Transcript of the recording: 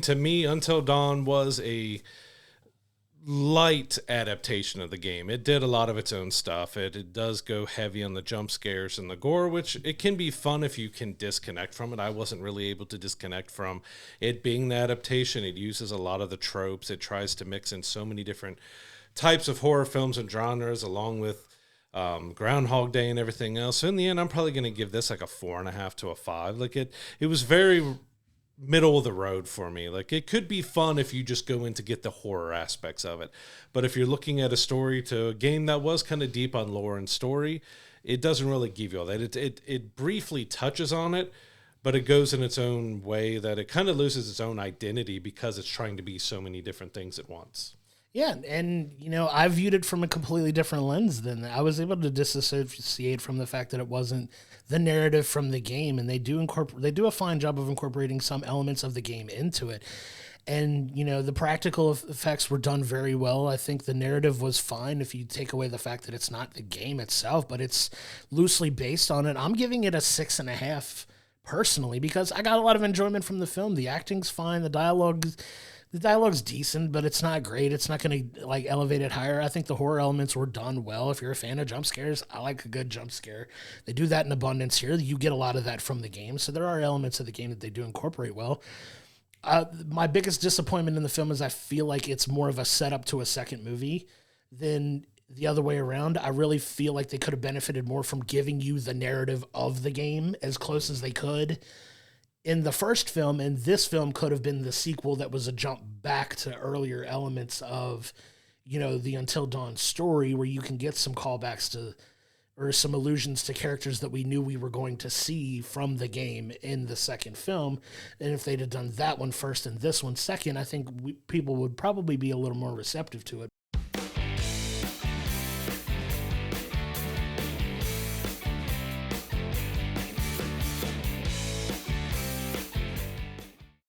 To me, Until Dawn was a light adaptation of the game. It did a lot of its own stuff. It does go heavy on the jump scares and the gore, which it can be fun if you can disconnect from it. I wasn't really able to disconnect from it being the adaptation. It uses a lot of the tropes. It tries to mix in so many different types of horror films and genres, along with Groundhog Day and everything else. So in the end, I'm probably going to give this like a 4.5 to a 5. Like it was very middle of the road for me. Like it could be fun if you just go in to get the horror aspects of it. But if you're looking at a story to a game that was kind of deep on lore and story, it doesn't really give you all that. It briefly touches on it, but it goes in its own way that it kind of loses its own identity because it's trying to be so many different things at once. Yeah, and I viewed it from a completely different lens than I was able to disassociate from the fact that it wasn't the narrative from the game, and they do a fine job of incorporating some elements of the game into it. And the practical effects were done very well. I think the narrative was fine if you take away the fact that it's not the game itself, but it's loosely based on it. I'm giving it a 6.5 personally because I got a lot of enjoyment from the film. The acting's fine, the dialogue's decent, but it's not great. It's not going to like elevate it higher. I think the horror elements were done well. If you're a fan of jump scares, I like a good jump scare. They do that in abundance here. You get a lot of that from the game. So there are elements of the game that they do incorporate well. My biggest disappointment in the film is I feel like it's more of a setup to a second movie than the other way around. I really feel like they could have benefited more from giving you the narrative of the game as close as they could in the first film, and this film could have been the sequel that was a jump back to earlier elements of, the Until Dawn story, where you can get some callbacks to, or some allusions to characters that we knew we were going to see from the game in the second film. And if they'd have done that one first and this one second, I think people would probably be a little more receptive to it.